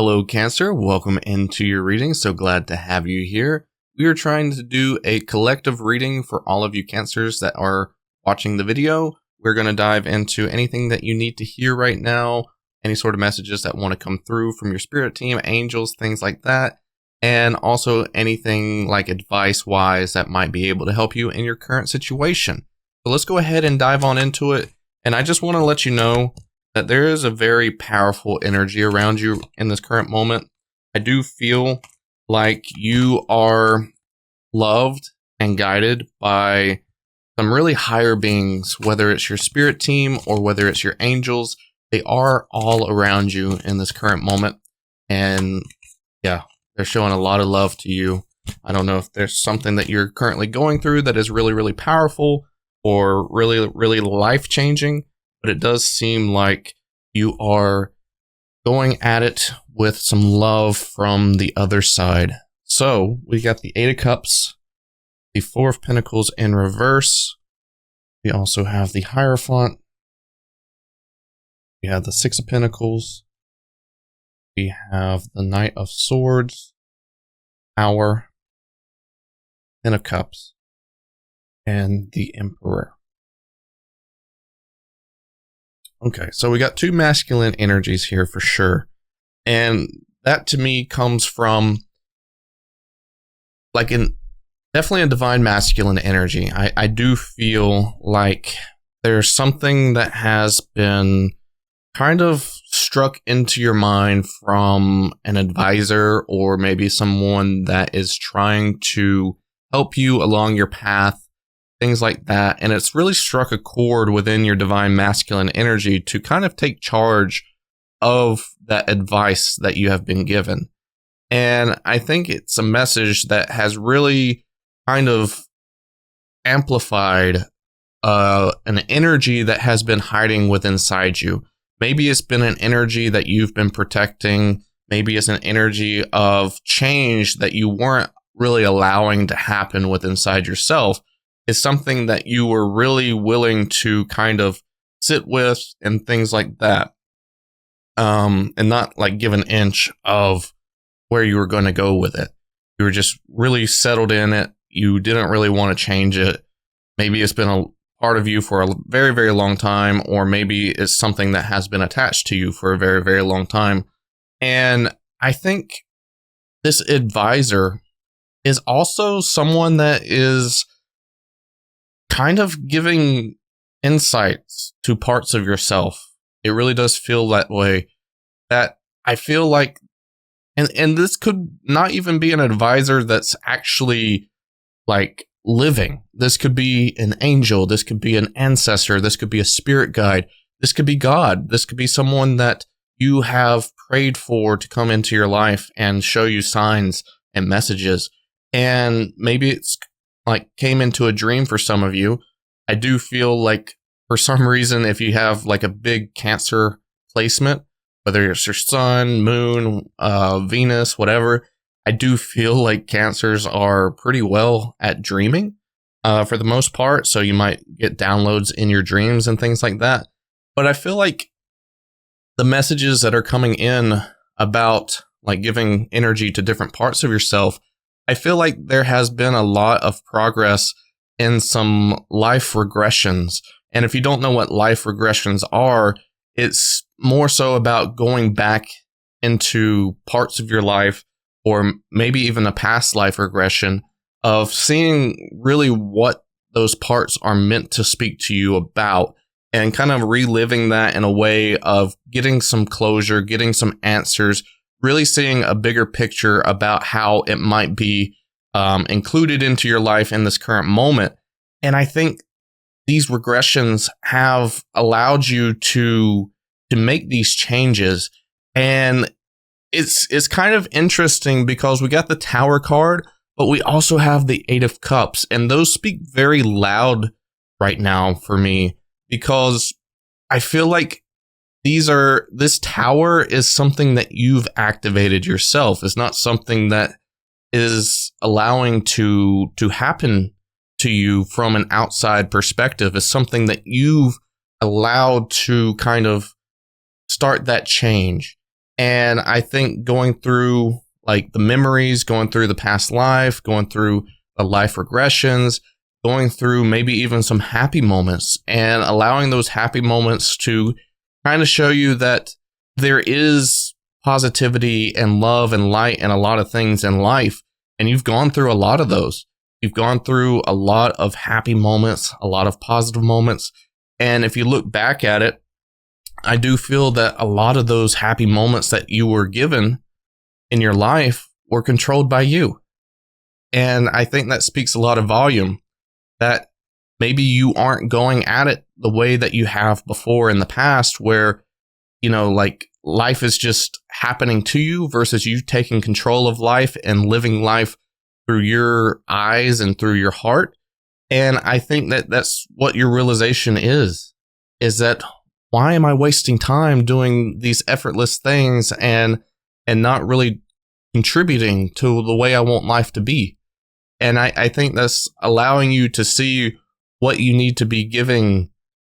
Hello, Cancer. Welcome into your reading. So glad to have you here. We are trying to do a collective reading for all of you Cancers that are watching the video. We're going to dive into anything that you need to hear right now, any sort of messages that want to come through from your spirit team, angels, things like that, and also anything like advice-wise that might be able to help you in your current situation. So let's go ahead and dive on into it. And I just want to let you know that there is a very powerful energy around you in this current moment. I do feel like you are loved and guided by some really higher beings, whether it's your spirit team or whether it's your angels. They are all around you in this current moment. And yeah, they're showing a lot of love to you. I don't know if there's something that you're currently going through that is really, really powerful or really, really life-changing. But it does seem like you are going at it with some love from the other side. So we got the Eight of Cups, the Four of Pentacles in reverse. We also have the Hierophant. We have the Six of Pentacles. We have the Knight of Swords, Tower, Ten of Cups, and the Emperor. Okay, so we got two masculine energies here for sure. And that to me comes from like definitely a divine masculine energy. I do feel like there's something that has been kind of struck into your mind from an advisor or maybe someone that is trying to help you along your path. Things like that. And it's really struck a chord within your divine masculine energy to kind of take charge of that advice that you have been given. And I think it's a message that has really kind of amplified an energy that has been hiding within inside you. Maybe it's been an energy that you've been protecting. Maybe it's an energy of change that you weren't really allowing to happen within inside yourself. Is something that you were really willing to kind of sit with and things like that. And not like give an inch of where you were going to go with it. You were just really settled in it. You didn't really want to change it. Maybe it's been a part of you for a very, very long time, or maybe it's something that has been attached to you for a very, very long time. And I think this advisor is also someone that is kind of giving insights to parts of yourself. It really does feel that way. That I feel like, and this could not even be an advisor that's actually like living. This could be an angel. This could be an ancestor. This could be a spirit guide. This could be God. This could be someone that you have prayed for to come into your life and show you signs and messages. And maybe it's like came into a dream for some of you. I do feel like for some reason, if you have like a big Cancer placement, whether it's your sun, moon, Venus, whatever, I do feel like Cancers are pretty well at dreaming for the most part. So you might get downloads in your dreams and things like that. But I feel like the messages that are coming in about like giving energy to different parts of yourself, I feel like there has been a lot of progress in some life regressions. And if you don't know what life regressions are, it's more so about going back into parts of your life, or maybe even a past life regression of seeing really what those parts are meant to speak to you about, and kind of reliving that in a way of getting some closure, getting some answers, really seeing a bigger picture about how it might be included into your life in this current moment. And I think these regressions have allowed you to make these changes. And it's kind of interesting because we got the Tower card, but we also have the Eight of Cups. And those speak very loud right now for me, because I feel like this Tower is something that you've activated yourself. It's not something that is allowing to happen to you from an outside perspective. It's something that you've allowed to kind of start that change. And I think going through like the memories, going through the past life, going through the life regressions, going through maybe even some happy moments and allowing those happy moments to kind of show you that there is positivity and love and light and a lot of things in life. And you've gone through a lot of those. You've gone through a lot of happy moments, a lot of positive moments. And if you look back at it, I do feel that a lot of those happy moments that you were given in your life were controlled by you. And I think that speaks a lot of volume that maybe you aren't going at it the way that you have before in the past, where, like life is just happening to you versus you taking control of life and living life through your eyes and through your heart. And I think that that's what your realization is that why am I wasting time doing these effortless things and not really contributing to the way I want life to be? And I think that's allowing you to see what you need to be giving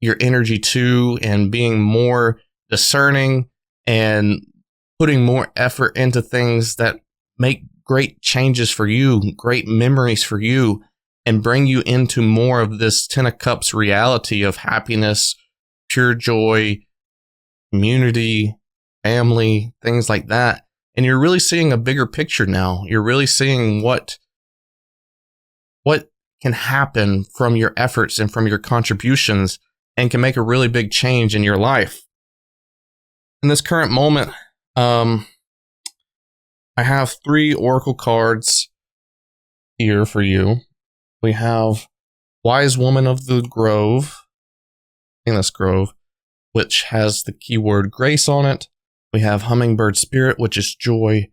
your energy to and being more discerning and putting more effort into things that make great changes for you, great memories for you, and bring you into more of this Ten of Cups reality of happiness, pure joy, community, family, things like that. And you're really seeing a bigger picture now. You're really seeing what can happen from your efforts and from your contributions and can make a really big change in your life. In this current moment, I have 3 oracle cards here for you. We have Wise Woman of the Grove, I think that's Grove, which has the keyword grace on it. We have Hummingbird Spirit, which is joy.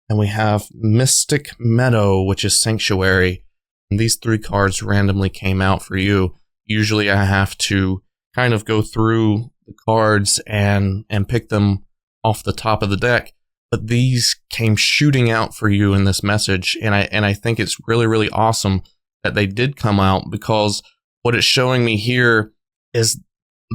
And we have Mystic Meadow, which is sanctuary. And these 3 cards randomly came out for you. Usually I have to kind of go through the cards and pick them off the top of the deck. But these came shooting out for you in this message. And I think it's really, really awesome that they did come out, because what it's showing me here is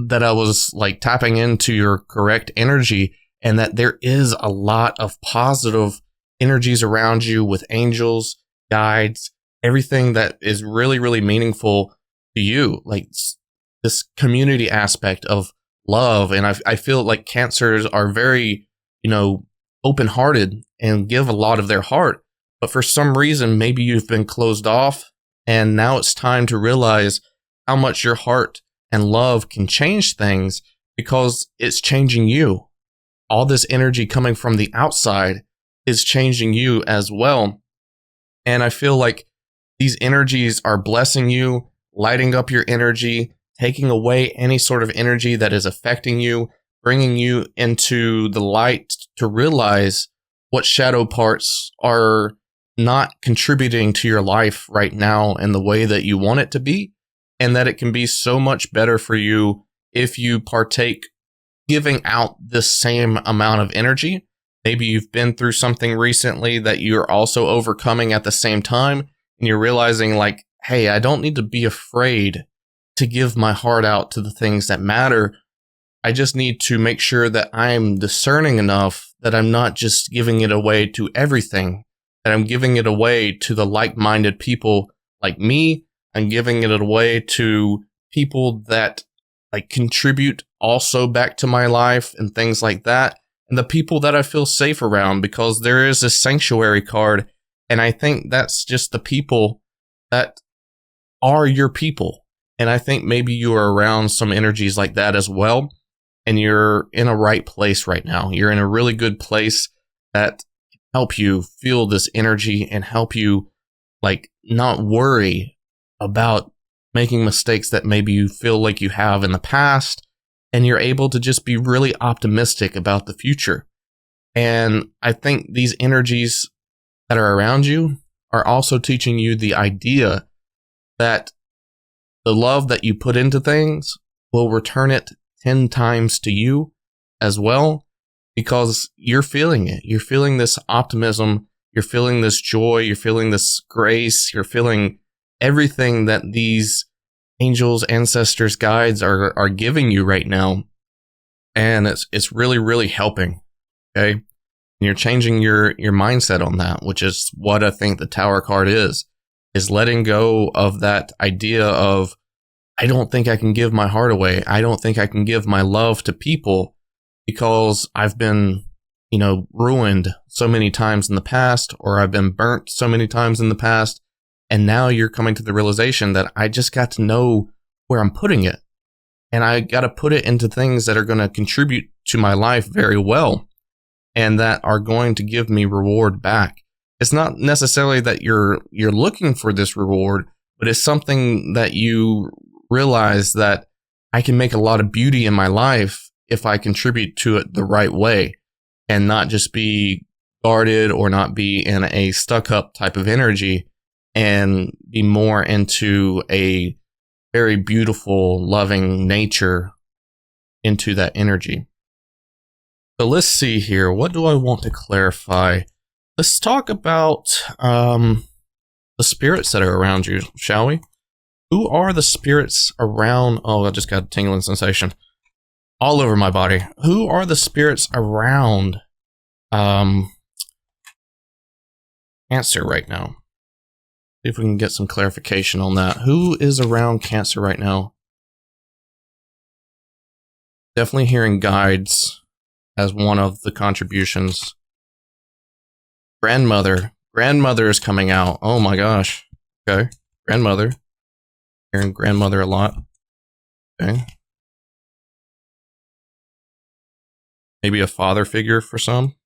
that I was like tapping into your correct energy, and that there is a lot of positive energies around you with angels, guides, everything that is really, really meaningful to you. Like this community aspect of love. And I feel like Cancers are very, open-hearted and give a lot of their heart. But for some reason, maybe you've been closed off, and now it's time to realize how much your heart and love can change things, because it's changing you. All this energy coming from the outside is changing you as well. And I feel like these energies are blessing you, lighting up your energy, taking away any sort of energy that is affecting you, bringing you into the light to realize what shadow parts are not contributing to your life right now in the way that you want it to be, and that it can be so much better for you if you partake giving out the same amount of energy. Maybe you've been through something recently that you're also overcoming at the same time, and you're realizing like, hey, I don't need to be afraid to give my heart out to the things that matter. I just need to make sure that I'm discerning enough that I'm not just giving it away to everything, that I'm giving it away to the like-minded people like me. I'm giving it away to people that like contribute also back to my life and things like that. And the people that I feel safe around, because there is a sanctuary card. And I think that's just the people that are your people. And I think maybe you are around some energies like that as well. And you're in a right place right now. You're in a really good place that can help you feel this energy and help you like not worry about making mistakes that maybe you feel like you have in the past. And you're able to just be really optimistic about the future. And I think these energies that are around you are also teaching you the idea that the love that you put into things will return it 10 times to you as well, because you're feeling it. You're feeling this optimism. You're feeling this joy. You're feeling this grace. You're feeling everything that these angels, ancestors, guides are giving you right now. And it's really, really helping. Okay. And you're changing your mindset on that, which is what I think the Tower card is letting go of that idea of, I don't think I can give my heart away. I don't think I can give my love to people because I've been, ruined so many times in the past, or I've been burnt so many times in the past. And now you're coming to the realization that I just got to know where I'm putting it. And I got to put it into things that are going to contribute to my life very well and that are going to give me reward back. It's not necessarily that you're looking for this reward, but it's something that you realize that I can make a lot of beauty in my life if I contribute to it the right way and not just be guarded or not be in a stuck up type of energy and be more into a very beautiful, loving nature into that energy. So let's see here. What do I want to clarify? Let's talk about the spirits that are around you, shall we? Who are the spirits around? Oh, I just got a tingling sensation all over my body. Who are the spirits around Cancer right now? See if we can get some clarification on that. Who is around Cancer right now? Definitely hearing guides as one of the contributions. Grandmother. Grandmother is coming out. Oh my gosh. Okay. Grandmother. Hearing grandmother a lot. Okay. Maybe a father figure for some.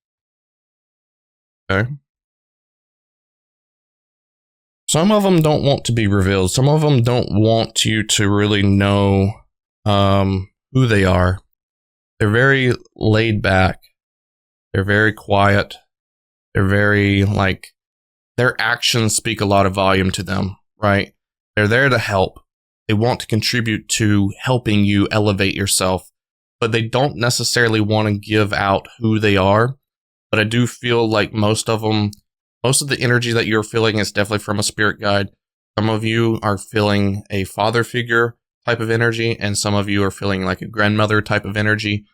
Okay. Some of them don't want to be revealed. Some of them don't want you to really know who they are. They're very laid back. They're very quiet. They're very, their actions speak a lot of volume to them, right? They're there to help. They want to contribute to helping you elevate yourself, but they don't necessarily want to give out who they are. But I do feel like most of the energy that you're feeling is definitely from a spirit guide. Some of you are feeling a father figure type of energy, and some of you are feeling like a grandmother type of energy,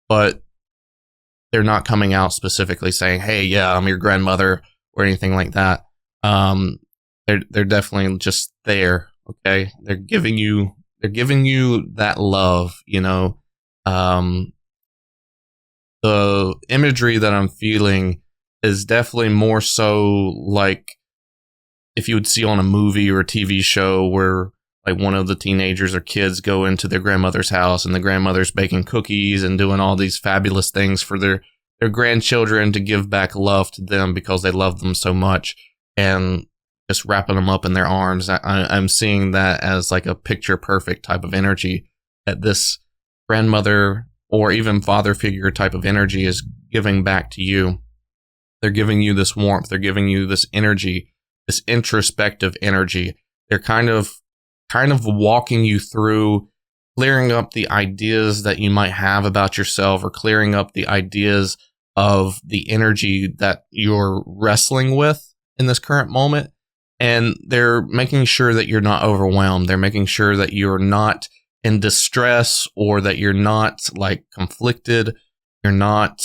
but they're not coming out specifically saying, hey, yeah, I'm your grandmother or anything like that. They're definitely just there. Okay. They're giving you that love, the imagery that I'm feeling is definitely more so like if you would see on a movie or a TV show where one of the teenagers or kids go into their grandmother's house and the grandmother's baking cookies and doing all these fabulous things for their grandchildren to give back love to them because they love them so much, and just wrapping them up in their arms. I'm seeing that as like a picture perfect type of energy that this grandmother or even father figure type of energy is giving back to you. They're giving you this warmth. They're giving you this energy, this introspective energy. They're kind of walking you through clearing up the ideas that you might have about yourself, or clearing up the ideas of the energy that you're wrestling with in this current moment. And they're making sure that you're not overwhelmed. They're making sure that you're not in distress, or that you're not conflicted. You're not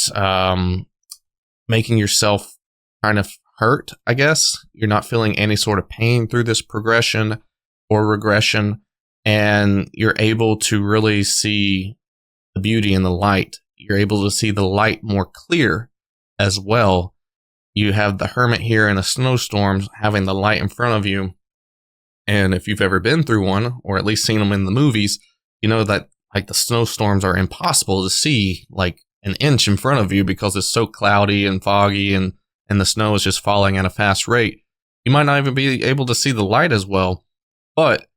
making yourself kind of hurt, I guess. You're not feeling any sort of pain through this progression or regression, and you're able to really see the beauty in the light. You're able to see the light more clear as well. You have the hermit here in a snowstorm having the light in front of you. And if you've ever been through one, or at least seen them in the movies, you know that the snowstorms are impossible to see an inch in front of you because it's so cloudy and foggy, and the snow is just falling at a fast rate. You might not even be able to see the light as well, but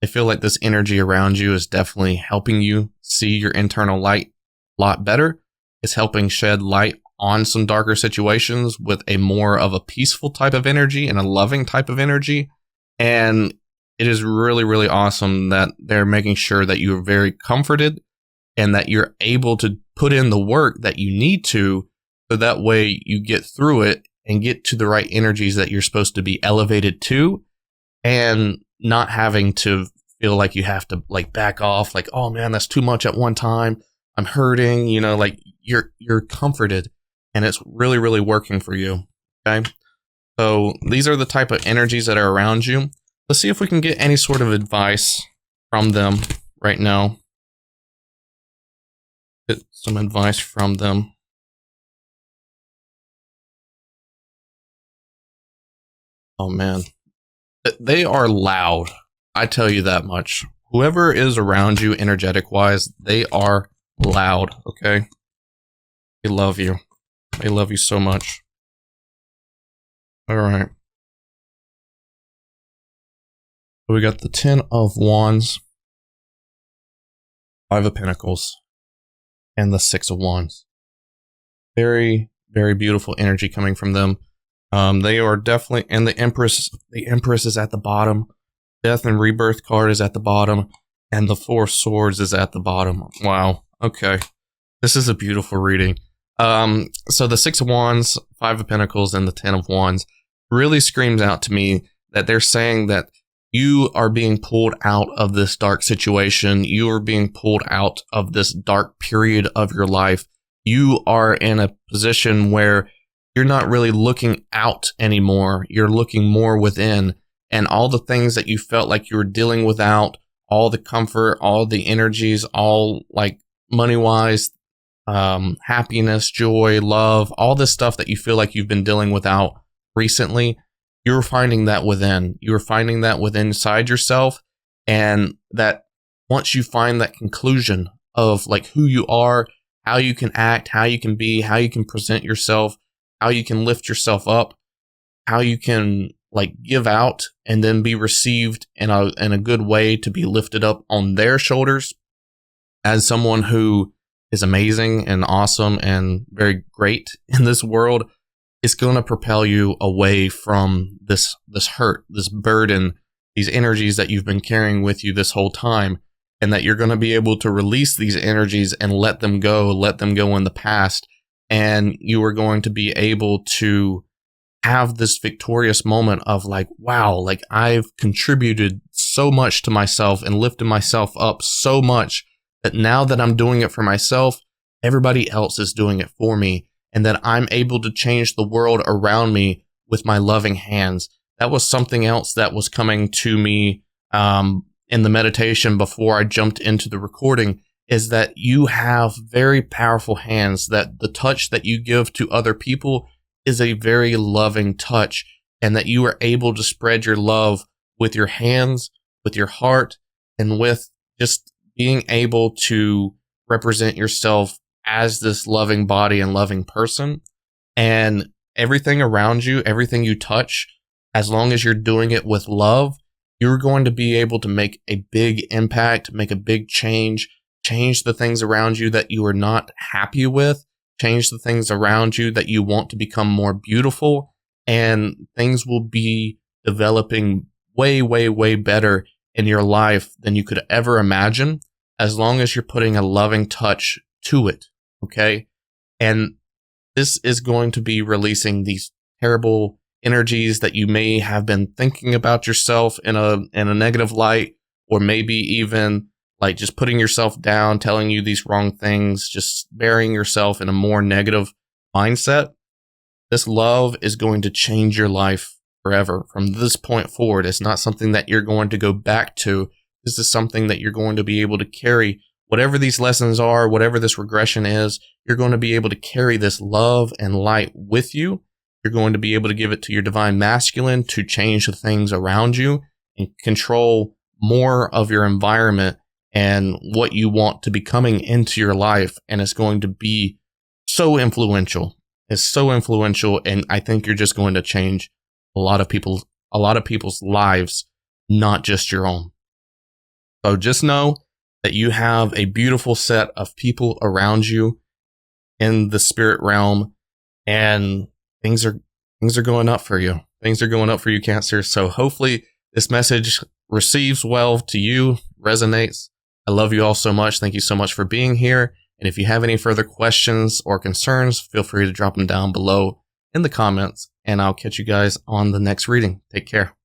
I feel like this energy around you is definitely helping you see your internal light a lot better. It's helping shed light on some darker situations with a more of a peaceful type of energy and a loving type of energy. And it is really, really awesome that they're making sure that you're very comforted and that you're able to put in the work that you need to, so that way you get through it and get to the right energies that you're supposed to be elevated to, and not having to feel like you have to back off, oh man, that's too much at one time. I'm hurting, you're comforted. and it's really, really working for you. Okay. So these are the type of energies that are around you. Let's see if we can get any sort of advice from them right now. Get some advice from them. Oh man, they are loud. I tell you that much. Whoever is around you energetic wise, they are loud. Okay. They love you. They love you so much. All right. We got the 10 of Wands, 5 of Pentacles, and the 6 of Wands. Very, very beautiful energy coming from them. They are definitely, and the Empress is at the bottom. Death and Rebirth card is at the bottom, and the 4 of Swords is at the bottom. Wow. Okay. This is a beautiful reading. So the 6 of Wands, 5 of Pentacles, and the 10 of Wands really screams out to me that they're saying that you are being pulled out of this dark situation. You are being pulled out of this dark period of your life. You are in a position where you're not really looking out anymore. You're looking more within. And all the things that you felt like you were dealing without, all the comfort, all the energies, all like money-wise, happiness, joy, love, all this stuff that you feel like you've been dealing without recently, you're finding that within. You're finding that within inside yourself. And that once you find that conclusion of like who you are, how you can act, how you can be, how you can present yourself, how you can lift yourself up, how you can like give out and then be received in a good way to be lifted up on their shoulders as someone who is amazing and awesome and very great in this world, is going to propel you away from this hurt, this burden, these energies that you've been carrying with you this whole time, and that you're going to be able to release these energies and let them go in the past. And you are going to be able to have this victorious moment of like, wow, like I've contributed so much to myself and lifted myself up so much that now that I'm doing it for myself, everybody else is doing it for me, and that I'm able to change the world around me with my loving hands. That was something else that was coming to me in the meditation before I jumped into the recording, is that you have very powerful hands, that the touch that you give to other people is a very loving touch, and that you are able to spread your love with your hands, with your heart, and with just being able to represent yourself as this loving body and loving person. And everything around you, everything you touch, as long as you're doing it with love, you're going to be able to make a big impact, make a big change the things around you that you are not happy with, change the things around you that you want to become more beautiful, and things will be developing way, way, way better in your life than you could ever imagine, as long as you're putting a loving touch to it. Okay. And this is going to be releasing these terrible energies that you may have been thinking about yourself in a negative light, or maybe even like just putting yourself down, telling you these wrong things, just burying yourself in a more negative mindset. This love is going to change your life forever. From this point forward, it's not something that you're going to go back to. This is something that you're going to be able to carry. Whatever these lessons are, whatever this regression is, you're going to be able to carry this love and light with you. You're going to be able to give it to your divine masculine to change the things around you and control more of your environment and what you want to be coming into your life. And it's going to be so influential. It's so influential. And I think you're just going to change a lot of people's lives, not just your own. So just know that you have a beautiful set of people around you in the spirit realm, and things are going up for you. Things are going up for you, Cancer. So hopefully this message receives well to you, resonates. I love you all so much. Thank you so much for being here. And if you have any further questions or concerns, feel free to drop them down below in the comments, and I'll catch you guys on the next reading. Take care.